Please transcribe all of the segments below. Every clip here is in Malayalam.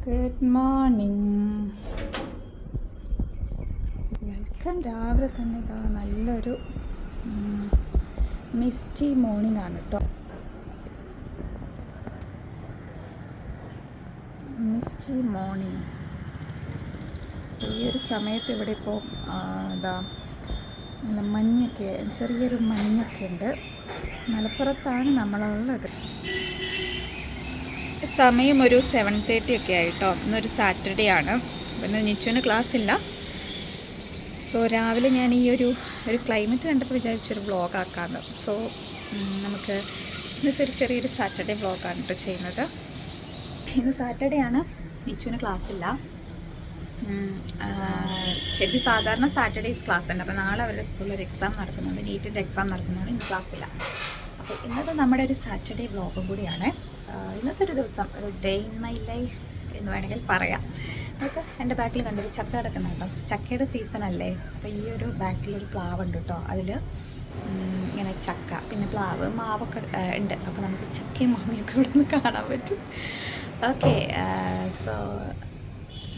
Good morning, welcome. രാവിലെ തന്നെ ഇതാ നല്ലൊരു മിസ്റ്റി മോർണിംഗ് ആണ് കേട്ടോ. മിസ്റ്റി മോർണിംഗ് ഈ ഒരു സമയത്ത് ഇവിടെ ഇപ്പോൾ ഇതാ നല്ല മഞ്ഞൊക്കെ, ചെറിയൊരു മഞ്ഞൊക്കെ ഉണ്ട്. മലപ്പുറത്താണ് നമ്മളുള്ളത്. സമയം ഒരു 7:30 ഒക്കെ ആയിട്ടോ. ഇന്നൊരു സാറ്റർഡേ ആണ്. അപ്പോൾ ഇന്ന് നിച്ചുവിന് ക്ലാസ് ഇല്ല. സോ രാവിലെ ഞാൻ ഈ ഒരു ക്ലൈമറ്റ് കണ്ടപ്പോൾ വിചാരിച്ചൊരു വ്ളോഗ് ആക്കാമെന്ന്. സോ നമുക്ക് ഇന്നത്തെ ഒരു ചെറിയൊരു സാറ്റർഡേ വ്ളോഗാണ് കേട്ടോ ചെയ്യുന്നത്. ഇന്ന് സാറ്റർഡേ ആണ്, നിച്ചുവിന് ക്ലാസ് ഇല്ല. ശരിക്കും സാധാരണ സാറ്റർഡേസ് ക്ലാസ് ഉണ്ട്. അപ്പോൾ നാളെ അവരുടെ സ്കൂളിൽ ഒരു എക്സാം നടക്കുന്നുണ്ട്, നീറ്റിൻ്റെ എക്സാം നടക്കുന്നുണ്ട്. ഇന്ന് ക്ലാസ്സില്ല. അപ്പോൾ ഇന്നത്തെ നമ്മുടെ ഒരു സാറ്റർഡേ വ്ളോഗും കൂടിയാണ്. ഇന്നത്തെ ഒരു ദിവസം ഒരു ഡേ ഇൻ മൈ ലൈഫ് എന്ന് വേണമെങ്കിൽ പറയാം. നമുക്ക് എൻ്റെ ബാക്കിൽ കണ്ടൊരു ചക്ക കിടക്കുന്നുണ്ടോ. ചക്കയുടെ സീസൺ അല്ലേ. അപ്പോൾ ഈ ഒരു ബാക്കിലൊരു പ്ലാവ് ഉണ്ട് കേട്ടോ. അതിൽ ഇങ്ങനെ ചക്ക, പിന്നെ പ്ലാവ്, മാവൊക്കെ ഉണ്ട്. അപ്പോൾ നമുക്ക് ചക്കയും മാങ്ങയൊക്കെ ഇവിടെ നിന്ന് കാണാൻ പറ്റും. ഓക്കെ, സോ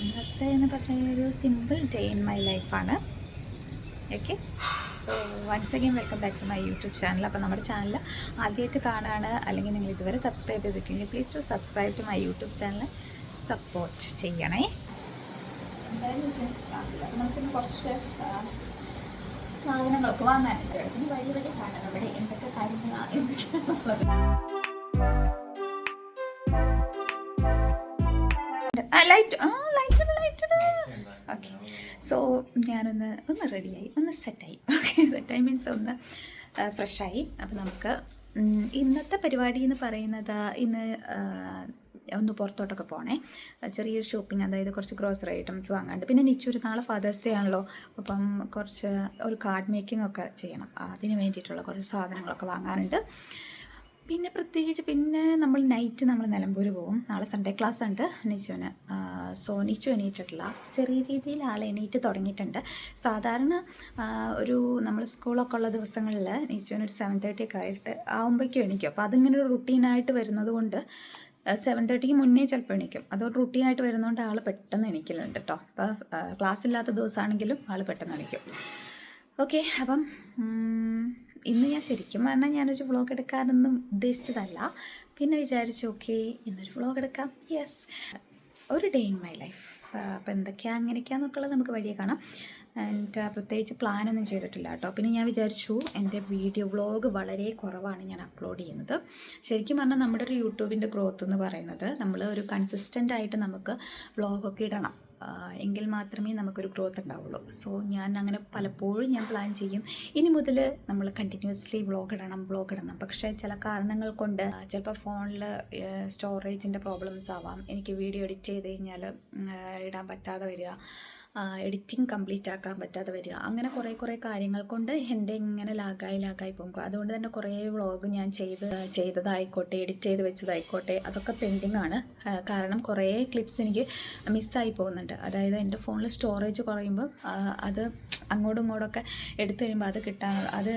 ഇന്നത്തെ എന്ന് പറഞ്ഞാൽ ഒരു സിമ്പിൾ ഡേ ഇൻ മൈ ലൈഫാണ്. Okay, so once again welcome back to my YouTube channel. അപ്പോൾ നമ്മുടെ ചാനൽ ആദ്യമായിട്ട് കാണാനാണ്, അല്ലെങ്കിൽ നിങ്ങൾ ഇതുവരെ സബ്സ്ക്രൈബ് ചെയ്തിട്ടുണ്ടെങ്കിൽ please to subscribe to my YouTube channel, support ചെയ്യണേ. എന്തായാലും ക്ലാസ്സിൽ അപ്പോൾ നമുക്കിന്ന് കുറച്ച് സാധനങ്ങളൊക്കെ വാങ്ങാനുണ്ട്. പിന്നെ വഴി വഴി കാണാം നമ്മുടെ എന്തൊക്കെ കാര്യങ്ങളാണ് എന്തൊക്കെയാണുള്ളത്. ഓക്കെ, സോ ഞാനൊന്ന് റെഡിയായി, ഒന്ന് സെറ്റായി. ഓക്കെ, സെറ്റായി മീൻസ് ഒന്ന് ഫ്രഷായി. അപ്പോൾ നമുക്ക് ഇന്നത്തെ പരിപാടി എന്ന് പറയുന്നത്, ഇന്ന് ഒന്ന് പുറത്തോട്ടൊക്കെ പോകണേ. ചെറിയൊരു ഷോപ്പിംഗ്, അതായത് കുറച്ച് ഗ്രോസറി ഐറ്റംസ് വാങ്ങാണ്ട്. പിന്നെ നിച്ചൊരു നാളെ ഫാദേഴ്സ് ഡേ ആണല്ലോ. അപ്പം കുറച്ച് ഒരു കാർഡ് മേക്കിംഗ് ഒക്കെ ചെയ്യണം. അതിന് വേണ്ടിയിട്ടുള്ള കുറച്ച് സാധനങ്ങളൊക്കെ വാങ്ങാനുണ്ട്. പിന്നെ പ്രത്യേകിച്ച് നമ്മൾ നിലമ്പൂർ പോകും. നാളെ സൺഡേ ക്ലാസ് ഉണ്ട് നിച്ചുവിന്. സോ നിച്ചു എണീറ്റിട്ടില്ല. ചെറിയ രീതിയിൽ ആൾ എണീറ്റ് തുടങ്ങിയിട്ടുണ്ട്. സാധാരണ ഒരു നമ്മൾ സ്കൂളൊക്കെ ഉള്ള ദിവസങ്ങളിൽ നിച്ചുവിന് ഒരു 7:30 ഒക്കെ ആകുമ്പോഴേക്കും എണീക്കും. അപ്പോൾ അതിങ്ങനെ ഒരു റുട്ടീനായിട്ട് വരുന്നത് കൊണ്ട് 7:30 മുന്നേ ചിലപ്പോൾ എണീക്കും. അതൊരു റുട്ടീനായിട്ട് വരുന്നതുകൊണ്ട് ആൾ പെട്ടെന്ന് എണീക്കലുണ്ട് കേട്ടോ. അപ്പോൾ ക്ലാസ് ഇല്ലാത്ത ദിവസമാണെങ്കിലും ആൾ പെട്ടെന്ന് എണീക്കും. ഓക്കെ, അപ്പം ഇന്ന് ഞാൻ ശരിക്കും പറഞ്ഞാൽ ഞാനൊരു വ്ളോഗ് എടുക്കാനൊന്നും ഉദ്ദേശിച്ചതല്ല. പിന്നെ വിചാരിച്ചു ഓക്കെ ഇന്നൊരു വ്ളോഗ് എടുക്കാം. യെസ്, ഒരു ഡേ ഇൻ മൈ ലൈഫ്. അപ്പോൾ എന്തൊക്കെയാണ് അങ്ങനെയൊക്കെയാണെന്നൊക്കെയുള്ളത് നമുക്ക് വഴിയെ കാണാം. ആൻഡ് പ്രത്യേകിച്ച് പ്ലാനൊന്നും ചെയ്തിട്ടില്ല കേട്ടോ. പിന്നെ ഞാൻ വിചാരിച്ചു എൻ്റെ വ്ളോഗ് വളരെ കുറവാണ് ഞാൻ അപ്ലോഡ് ചെയ്യുന്നത്. ശരിക്കും പറഞ്ഞാൽ നമ്മുടെ ഒരു യൂട്യൂബിൻ്റെ ഗ്രോത്ത് എന്ന് പറയുന്നത് നമ്മൾ ഒരു കൺസിസ്റ്റൻ്റായിട്ട് നമുക്ക് വ്ളോഗൊക്കെ ഇടണം, എങ്കിൽ മാത്രമേ നമുക്കൊരു ഗ്രോത്ത് ഉണ്ടാവുള്ളൂ. സോ ഞാൻ അങ്ങനെ പലപ്പോഴും ഞാൻ പ്ലാൻ ചെയ്യും, ഇനി മുതൽ നമ്മൾ കണ്ടിന്യൂസ്ലി വ്ളോഗ് ഇടണം. പക്ഷേ ചില കാരണങ്ങൾ കൊണ്ട് ചിലപ്പോൾ ഫോണിൽ സ്റ്റോറേജിൻ്റെ പ്രോബ്ലംസ് ആവാം. എനിക്ക് വീഡിയോ എഡിറ്റ് ചെയ്ത് കഴിഞ്ഞാൽ ഇടാൻ പറ്റാതെ വരിക, എഡിറ്റിംഗ് കംപ്ലീറ്റ് ആക്കാൻ പറ്റാതെ വരിക, അങ്ങനെ കുറേ കാര്യങ്ങൾ കൊണ്ട് എൻ്റെ ഇങ്ങനെ ലാഗായി പോകും. അതുകൊണ്ട് തന്നെ കുറേ വ്ളോഗ് ഞാൻ ചെയ്തതായിക്കോട്ടെ, എഡിറ്റ് ചെയ്ത് വെച്ചതായിക്കോട്ടെ, അതൊക്കെ പെൻഡിങ് ആണ്. കാരണം കുറേ ക്ലിപ്സ് എനിക്ക് മിസ്സായി പോകുന്നുണ്ട്. അതായത് എൻ്റെ ഫോണിൽ സ്റ്റോറേജ് കുറയുമ്പോൾ അത് അങ്ങോട്ടും ഇങ്ങോട്ടൊക്കെ എടുത്തു കഴിയുമ്പോൾ അത്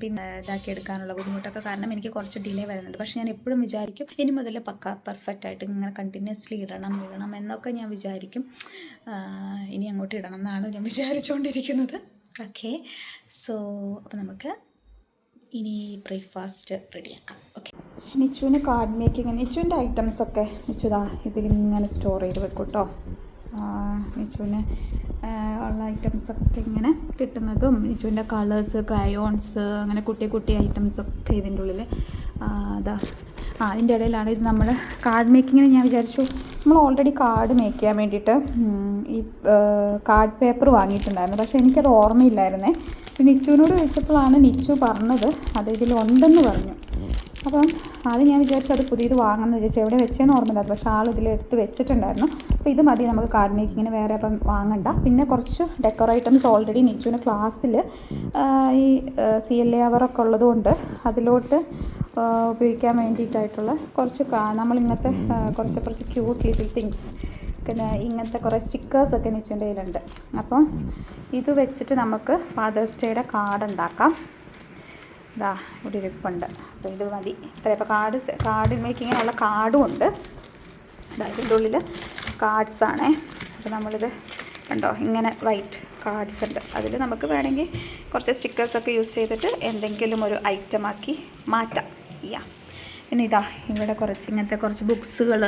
പിന്നെ ഇതാക്കി എടുക്കാനുള്ള ബുദ്ധിമുട്ടൊക്കെ കാരണം എനിക്ക് കുറച്ച് ഡിലേ വരുന്നുണ്ട്. പക്ഷേ ഞാൻ എപ്പോഴും വിചാരിക്കും ഇനി മുതൽ പെർഫെക്റ്റ് ആയിട്ട് ഇങ്ങനെ കണ്ടിന്യൂസ്ലി ഇടണം എന്നൊക്കെ ഞാൻ വിചാരിക്കും. ഇനി അങ്ങോട്ട് ഇടണം എന്നാണ് ഞാൻ വിചാരിച്ചുകൊണ്ടിരിക്കുന്നത്. ഓക്കെ, സോ അപ്പോൾ നമുക്ക് ഇനി ബ്രേക്ക്ഫാസ്റ്റ് റെഡിയാക്കാം. ഓക്കെ, നിച്ചുവിന് കാർഡ് മേക്കിങ്, നിച്ചുവിൻ്റെ ഐറ്റംസൊക്കെ നിച്ചുതാ ഇതിലിങ്ങനെ സ്റ്റോർ ചെയ്ത് വെക്കും കേട്ടോ. നിച്ചുവിന് ഉള്ള ഐറ്റംസൊക്കെ ഇങ്ങനെ കിട്ടുന്നതും, നിച്ചുവിൻ്റെ കളേഴ്സ്, ക്രയോൺസ്, അങ്ങനെ കുട്ടി ഐറ്റംസൊക്കെ ഇതിൻ്റെ ഉള്ളിൽ അതിൻ്റെ ഇടയിലാണ്. ഇത് നമ്മൾ കാർഡ് മേക്കിങ്ങിന് ഞാൻ വിചാരിച്ചു നമ്മൾ ഓൾറെഡി കാർഡ് മേക്ക് ചെയ്യാൻ വേണ്ടിയിട്ട് ഈ കാർഡ് പേപ്പർ വാങ്ങിയിട്ടുണ്ടായിരുന്നു. പക്ഷേ എനിക്കത് ഓർമ്മയില്ലായിരുന്നേ. നിച്ചുവിനോട് ചോദിച്ചപ്പോഴാണ് നിച്ചു പറഞ്ഞത് അത് ഇതിലുണ്ടെന്ന് പറഞ്ഞു. അപ്പം അത് ഞാൻ വിചാരിച്ചു അത് പുതിയത് വാങ്ങണമെന്ന് വിചാരിച്ചു. എവിടെ വെച്ചേന്ന് ഓർമ്മയില്ലായിരുന്നു. പക്ഷേ ആൾ ഇതിലെടുത്ത് വെച്ചിട്ടുണ്ടായിരുന്നു. അപ്പോൾ ഇത് മതി നമുക്ക് കാർഡ് മേക്കിങ്ങിന്, വേറെ അപ്പം വാങ്ങണ്ട. പിന്നെ കുറച്ച് ഡെക്കോർ ഐറ്റംസ് ഓൾറെഡി നിച്ചുവിന് ക്ലാസ്സിൽ ഈ CLA അവറൊക്കെ ഉള്ളതുകൊണ്ട് അതിലോട്ട് ഉപയോഗിക്കാൻ വേണ്ടിയിട്ടായിട്ടുള്ള കുറച്ച് നമ്മളിങ്ങനത്തെ കുറച്ച് ക്യൂട്ട് ലിറ്റിൽ തിങ്സ്, പിന്നെ ഇങ്ങനത്തെ കുറേ സ്റ്റിക്കേഴ്സൊക്കെ നിച്ചുവിൻ്റെ കയ്യിലുണ്ട്. അപ്പം ഇത് വെച്ചിട്ട് നമുക്ക് ഫാദേഴ്സ് ഡേയുടെ കാർഡ് ഉണ്ടാക്കാം. ഇതാ ഇവിടെ ഇരിപ്പുണ്ട്. അപ്പോൾ ഇത് മതി ഇത്രയും. അപ്പോൾ കാർഡ് മേക്കിങ്ങിനുള്ള കാർഡും ഉണ്ട്. ഇതിൻ്റെ ഉള്ളിൽ കാർഡ്സാണേ. അപ്പോൾ നമ്മളിത് കണ്ടോ, ഇങ്ങനെ വൈറ്റ് കാർഡ്സ് ഉണ്ട്. അതിൽ നമുക്ക് വേണമെങ്കിൽ കുറച്ച് സ്റ്റിക്കേഴ്സൊക്കെ യൂസ് ചെയ്തിട്ട് എന്തെങ്കിലും ഒരു ഐറ്റം ആക്കി മാറ്റാം. പിന്നെ ഇതാ ഇവിടെ ഇങ്ങനത്തെ കുറച്ച് ബുക്സുകൾ,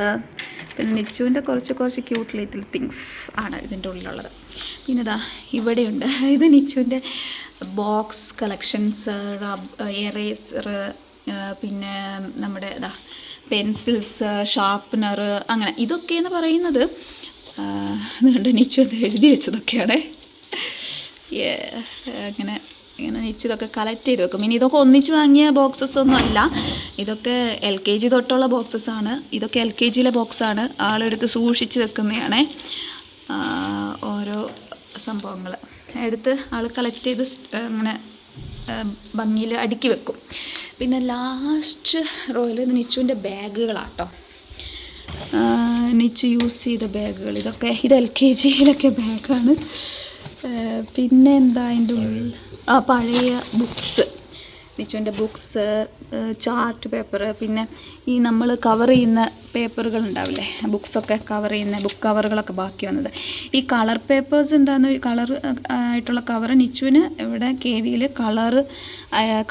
പിന്നെ നിച്ചുവിൻ്റെ കുറച്ച് ക്യൂട്ട് ലിറ്റിൽ തിങ്സ് ആണ് ഇതിൻ്റെ ഉള്ളിലുള്ളത്. പിന്നെ ഇതാ ഇവിടെയുണ്ട്, ഇത് നിച്ചുവിൻ്റെ ബോക്സ് കളക്ഷൻസ്, എറേസർ, പിന്നെ നമ്മുടെ പെൻസിൽസ്, ഷാർപ്പനർ, അങ്ങനെ ഇതൊക്കെയെന്ന് പറയുന്നത് ഇത് കണ്ട് നിച്ചു അത് എഴുതി വെച്ചതൊക്കെയാണ്. അങ്ങനെ നിച്ചു ഇതൊക്കെ കളക്ട് ചെയ്ത് വെക്കും. ഇനി ഇതൊക്കെ ഒന്നിച്ച് വാങ്ങിയ ബോക്സസ് ഒന്നും അല്ല, ഇതൊക്കെ LKG തൊട്ടുള്ള ബോക്സസ്സാണ്. ഇതൊക്കെ LKGയിലെ ബോക്സാണ്, ആളെടുത്ത് സൂക്ഷിച്ച് വെക്കുന്നതാണ്. ഓരോ സംഭവങ്ങൾ എടുത്ത് ആൾ കളക്ട് ചെയ്ത് അങ്ങനെ ഭംഗിയിൽ അടുക്കി വെക്കും. പിന്നെ ലാസ്റ്റ് റോയിൽ നിച്ചുവിൻ്റെ ബാഗുകളാട്ടോ, നിച്ചു യൂസ് ചെയ്ത ബാഗുകൾ. ഇത് LKGയിലൊക്കെ ബാഗാണ്. പിന്നെ എന്താ അതിൻ്റെ ഉള്ളിൽ പഴയ ബുക്സ്, നിച്ചുവിൻ്റെ ബുക്സ്, ചാർട്ട് പേപ്പർ, പിന്നെ ഈ നമ്മൾ കവർ ചെയ്യുന്ന പേപ്പറുകൾ ഉണ്ടാവില്ലേ, ബുക്സൊക്കെ കവർ ചെയ്യുന്ന ബുക്ക് കവറുകളൊക്കെ ബാക്കി വന്നത്. ഈ കളർ പേപ്പേഴ്സ് എന്താണെന്ന്, കളർ ആയിട്ടുള്ള കവർ നിച്ചുവിന് ഇവിടെ KVയിൽ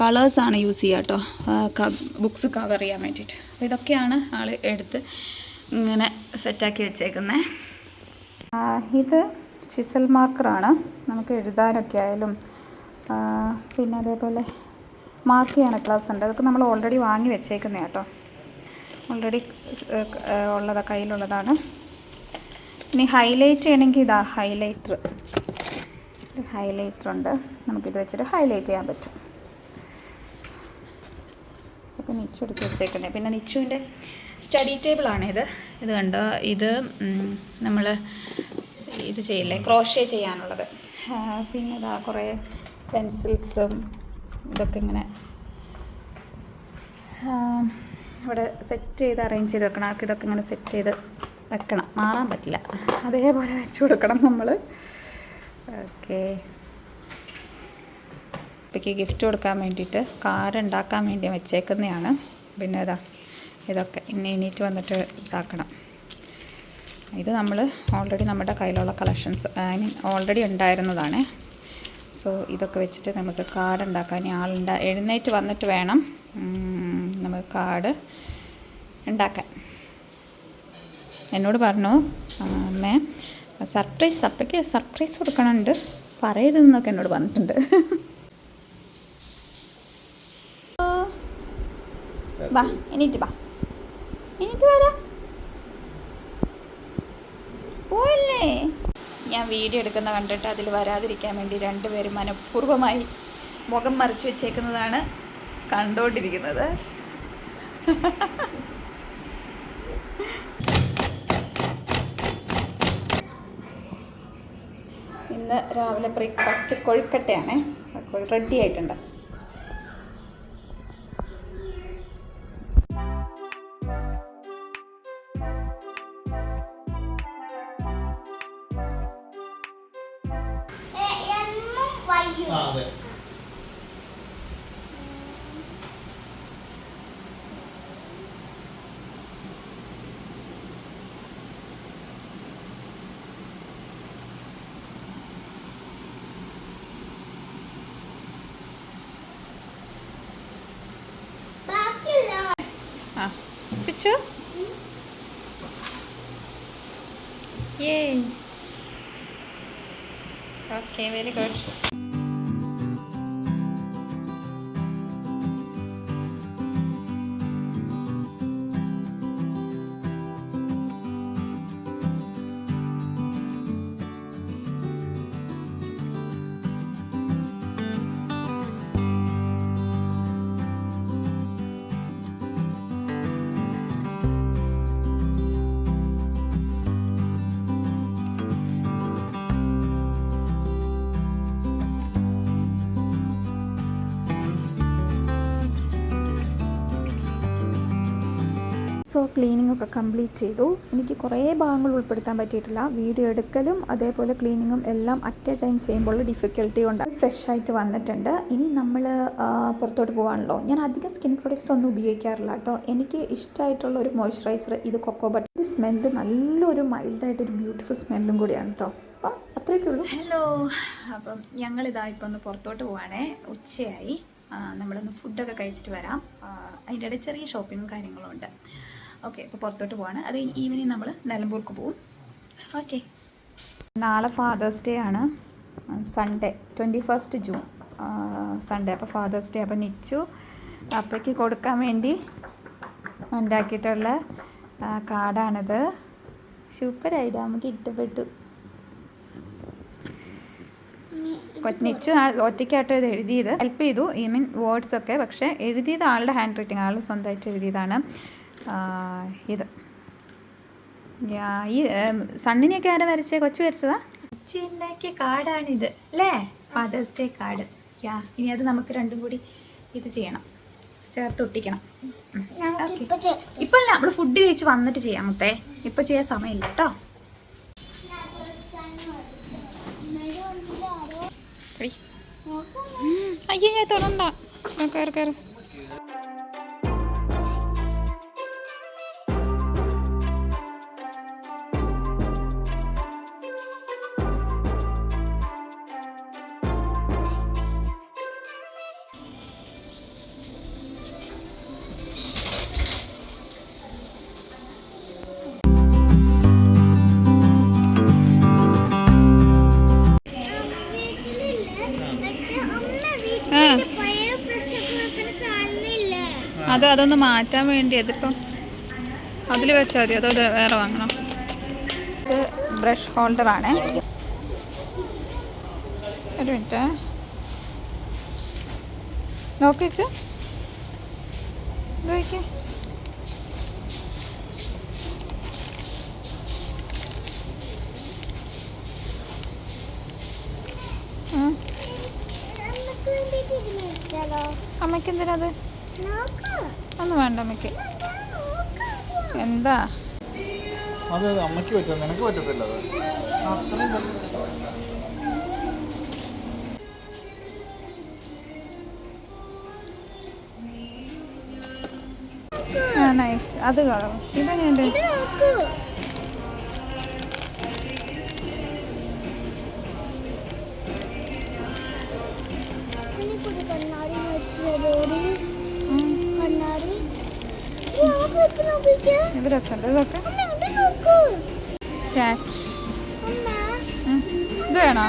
കളേഴ്സാണ് യൂസ് ചെയ്യുക കേട്ടോ, ബുക്സ് കവർ ചെയ്യാൻ വേണ്ടിയിട്ട്. അപ്പോൾ ഇതൊക്കെയാണ് ആൾ എടുത്ത് ഇങ്ങനെ സെറ്റാക്കി വെച്ചേക്കുന്നത്. ഇത് ചിസൽ മാർക്കറാണ്, നമുക്ക് എഴുതാനൊക്കെ ആയാലും പിന്നെ അതേപോലെ മാർക്ക് ചെയ്യാനൊക്കെ ക്ലാസ് ഉണ്ട്. അതൊക്കെ നമ്മൾ ഓൾറെഡി വാങ്ങി വെച്ചേക്കുന്നത് കേട്ടോ, ഓൾറെഡി കയ്യിലുള്ളതാണ്. ഇനി ഹൈലൈറ്റ് ചെയ്യണമെങ്കിൽ ഇതാ ഹൈലൈറ്റർ ഉണ്ട്, നമുക്കിത് വെച്ചിട്ട് ഹൈലൈറ്റ് ചെയ്യാൻ പറ്റും. അപ്പോൾ നിച്ചു എടുത്ത് വെച്ചേക്കുന്നത്. പിന്നെ നിച്ചുവിൻ്റെ സ്റ്റഡി ടേബിളാണിത്. ഇത് കണ്ടോ, ഇത് നമ്മൾ ഇത് ചെയ്യില്ലേ, ക്രോഷേ ചെയ്യാനുള്ളത്. പിന്നെ ഇതാ കുറേ പെൻസിൽസും ഇതൊക്കെ ഇങ്ങനെ ഇവിടെ സെറ്റ് ചെയ്ത് അറേഞ്ച് ചെയ്ത് വെക്കണം. ആർക്ക് ഇതൊക്കെ ഇങ്ങനെ സെറ്റ് ചെയ്ത് വെക്കണം, മാറാൻ പറ്റില്ല, അതേപോലെ വെച്ച് കൊടുക്കണം നമ്മൾ. ഓക്കെ, ഇപ്പോഴേക്ക് ഗിഫ്റ്റ് കൊടുക്കാൻ വേണ്ടിയിട്ട് കാർഡ് ഉണ്ടാക്കാൻ വേണ്ടി വെച്ചേക്കുന്നതാണ്. പിന്നെ ഇതൊക്കെ എണീറ്റ് വന്നിട്ട് ഇതാക്കണം. ഇത് നമ്മൾ ഓൾറെഡി നമ്മുടെ കയ്യിലുള്ള കളക്ഷൻസ്, ഓൾറെഡി ഉണ്ടായിരുന്നതാണ്. സോ ഇതൊക്കെ വെച്ചിട്ട് നമുക്ക് കാർഡ് ഉണ്ടാക്കാൻ, എഴുന്നേറ്റ് വന്നിട്ട് വേണം നമുക്ക് കാർഡ് ഉണ്ടാക്കാൻ. എന്നോട് പറഞ്ഞു അമ്മേ അപ്പയ്ക്ക് സർപ്രൈസ് കൊടുക്കണുണ്ട്, പറയരുതെന്നൊക്കെ എന്നോട് പറഞ്ഞിട്ടുണ്ട്. എണീറ്റ് വരാം പോയില്ലേ. ഞാൻ വീഡിയോ എടുക്കുന്ന കണ്ടിട്ട് അതിൽ വരാതിരിക്കാൻ വേണ്ടി രണ്ടുപേരും മനഃപൂർവ്വമായി മുഖം മറിച്ച് വെച്ചേക്കുന്നതാണ് കണ്ടുകൊണ്ടിരിക്കുന്നത്. ഇന്ന് രാവിലെ ബ്രേക്ക്ഫാസ്റ്റ് കൊഴുക്കട്ടയാണ്, റെഡി ആയിട്ടുണ്ട്. അതെ, Chuchu? Yay! Okay, very good. So cleaning ഒക്കെ കംപ്ലീറ്റ് ചെയ്തു. എനിക്ക് കുറേ ഭാഗങ്ങൾ ഉൾപ്പെടുത്താൻ പറ്റിയിട്ടില്ല. വീഡിയോ എടുക്കലും അതേപോലെ ക്ലീനിങ്ങും എല്ലാം അറ്റ് എ ടൈം ചെയ്യുമ്പോൾ ഡിഫിക്കൽട്ടി കൊണ്ട് ഫ്രഷ് ആയിട്ട് വന്നിട്ടുണ്ട്. ഇനി നമ്മൾ പുറത്തോട്ട് പോകാണല്ലോ. ഞാൻ അധികം സ്കിൻ പ്രൊഡക്ട്സ് ഒന്നും ഉപയോഗിക്കാറില്ല കേട്ടോ. എനിക്ക് ഇഷ്ടമായിട്ടുള്ള ഒരു മോയ്സ്ചറൈസർ ഇത് കൊക്കോ ബട്ടർ. ഒരു സ്മെല്ല് നല്ലൊരു മൈൽഡായിട്ടൊരു ബ്യൂട്ടിഫുൾ സ്മെല്ലും കൂടിയാണ് കേട്ടോ. അപ്പം അത്രയൊക്കെ ഉള്ളൂ. ഹലോ, അപ്പം ഞങ്ങളിതാ ഇപ്പോൾ ഒന്ന് പുറത്തോട്ട് പോവാണേ. ഉച്ചയായി. നമ്മളൊന്ന് ഫുഡൊക്കെ കഴിച്ചിട്ട് വരാം. അതിൻ്റെ ഇടയിൽ ചെറിയ ഷോപ്പിങ്ങും കാര്യങ്ങളും ഉണ്ട്. ഓക്കെ, ഇപ്പോൾ പുറത്തോട്ട് പോവാണ്. അത് ഈവനിങ് നമ്മൾ നിലമ്പൂർക്ക് പോവും. ഓക്കെ, നാളെ ഫാദേഴ്സ് ഡേ ആണ്, സൺഡേ 21 ജൂൺ സൺഡേ. അപ്പോൾ ഫാദേഴ്സ് ഡേ. അപ്പോൾ നിച്ചു അപ്പയ്ക്ക് കൊടുക്കാൻ വേണ്ടി ഉണ്ടാക്കിയിട്ടുള്ള കാർഡാണിത്. സൂപ്പറായിട്ട് നമുക്ക് ഇഷ്ടപ്പെട്ടു. നിച്ചു ഒറ്റയ്ക്കായിട്ട് ഇത് എഴുതിയത്. ഹെൽപ്പ് ചെയ്തു, ഐ മീൻ വേർഡ്സൊക്കെ. പക്ഷേ എഴുതിയത് ആളുടെ ഹാൻഡ് റൈറ്റിംഗ്, ആൾ സ്വന്തമായിട്ട് എഴുതിയതാണ് ഇത്. ഈ സണ്ണിനെയൊക്കെ ആരാ വരച്ചേ? കൊച്ചു വരച്ചതാ? കൊച്ചു ഉണ്ടാക്കിയ കാർഡാണിത് അല്ലേ, ഫാദേഴ്സ് ഡേ കാർഡ്. ഇനി അത് നമുക്ക് രണ്ടും കൂടി ഇത് ചെയ്യണം, ചേർത്ത് ഒട്ടിക്കണം. ഇപ്പം അല്ല, നമ്മൾ ഫുഡ് കഴിച്ച് വന്നിട്ട് ചെയ്യാം മുത്തേ. ഇപ്പം ചെയ്യാൻ സമയമില്ല കേട്ടോ. അയ്യേ തൊടണ്ട, കയറി കയറി. അതൊന്ന് മാറ്റാൻ വേണ്ടി അതിപ്പം അതിൽ വെച്ചാൽ മതി. അതോ വേറെ വാങ്ങണം? ഇത് ബ്രഷ് ഹോൾഡറാണേ. ഒരു മിനിറ്റ് നോക്കി വെച്ചു. ഇത് വയ്ക്കേ. അമ്മയ്ക്ക് എന്തിനാ അത്? ഒന്നും വേണ്ട അമ്മയ്ക്ക്. എന്താ അത് അമ്മയ്ക്ക് പറ്റും, നിനക്ക് പറ്റത്തില്ല. നൈസ്. അത് കളർ ഇതെങ്ങനെ? ഇത് രസമുണ്ട്. ഇതൊക്കെ ക്യാറ്റ്. ഇത് വേണോ?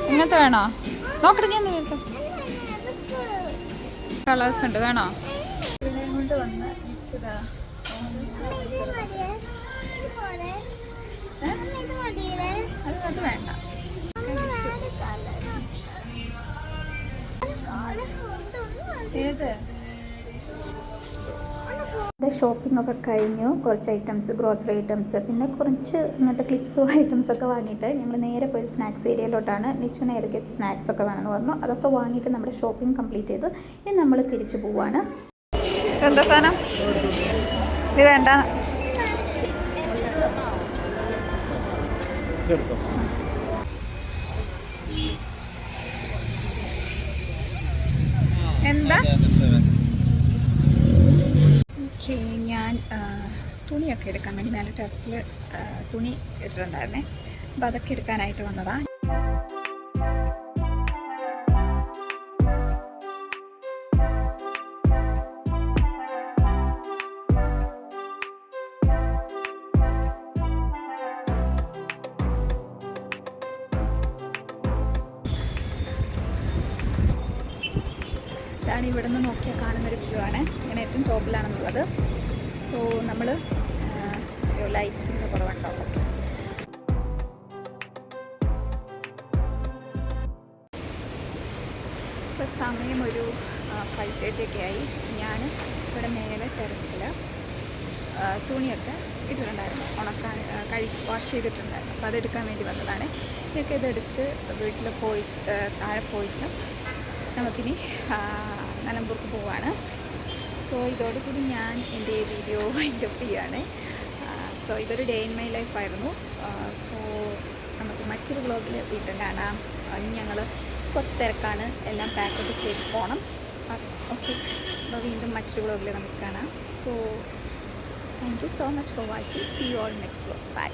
ഇങ്ങനത്തെ വേണോ? നോക്കട്ടെ, ഞാൻ കളേഴ്സ് ഉണ്ട്. വേണോ? ഇതിനെയും കൊണ്ട് വന്ന് വെച്ചതാ. അത് വേണ്ട. ഏത്? ഷോപ്പിംഗ് ഒക്കെ കഴിഞ്ഞു. കുറച്ച് ഐറ്റംസ്, ഗ്രോസറി ഐറ്റംസ്, പിന്നെ കുറച്ച് ഇങ്ങനത്തെ ക്ലിപ്സോ ഐറ്റംസൊക്കെ വാങ്ങിയിട്ട് ഞങ്ങൾ നേരെ പോയി സ്നാക്സ് ഏരിയയിലോട്ടാണ്. നിച്ചുവിന് ഏതൊക്കെ സ്നാക്സ് ഒക്കെ വേണമെന്ന് പറഞ്ഞു. അതൊക്കെ വാങ്ങിയിട്ട് നമ്മുടെ ഷോപ്പിംഗ് കംപ്ലീറ്റ് ചെയ്ത് ഇനി നമ്മൾ തിരിച്ചു പോവാണ്. എന്താ സാധനം? ഇത് വേണ്ട. എന്താ? ഓക്കെ, ഞാൻ തുണിയൊക്കെ എടുക്കാൻ വേണ്ടി മേലെ ടെറസിൽ തുണി ഇട്ടിട്ടുണ്ടായിരുന്നേ. അപ്പോൾ അതൊക്കെ എടുക്കാനായിട്ട് വന്നതാണ്. ഇതാണ് ഇവിടെ നിന്ന് നോക്കിയാൽ കാണുന്നൊരു വ്യൂ ആണ്. ഇങ്ങനെ ഏറ്റവും ടോപ്പിലാണെന്നുള്ളത്. സോ നമ്മൾ ലൈറ്റിൻ്റെ കുറവുണ്ടാവും. ഇപ്പോൾ സമയം ഒരു 5:30 ആയി. ഞാൻ ഇവിടെ മേലെ ടെറസിൽ തുണിയൊക്കെ ഇട്ടിട്ടുണ്ടായിരുന്നു, ഉണക്കാൻ വാഷ് ചെയ്തിട്ടുണ്ടായിരുന്നു. അപ്പോൾ അതെടുക്കാൻ വേണ്ടി വന്നതാണ്. ഇതൊക്കെ ഇതെടുത്ത് വീട്ടിൽ താഴെ പോയിട്ട് നമുക്കിനി നിലമ്പൂർക്ക് പോവാണ്. സോ ഇതോടുകൂടി ഞാൻ എൻ്റെ വീഡിയോ വൈൻഡ് അപ്പ് ചെയ്യുകയാണ്. സോ ഇതൊരു ഡേ ഇൻ മൈ ലൈഫായിരുന്നു. സോ നമുക്ക് മറ്റൊരു വ്ളോഗിൽ വീണ്ടും കാണാം. ഇനി ഞങ്ങൾ കുറച്ച് തിരക്കാണ്, എല്ലാം പാക്കൊക്കെ ചെയ്ത് പോകണം. ഓക്കെ, അപ്പോൾ വീണ്ടും മറ്റൊരു വ്ളോഗിൽ നമുക്ക് കാണാം. So thank you so much for watching. See you all next vlog. By.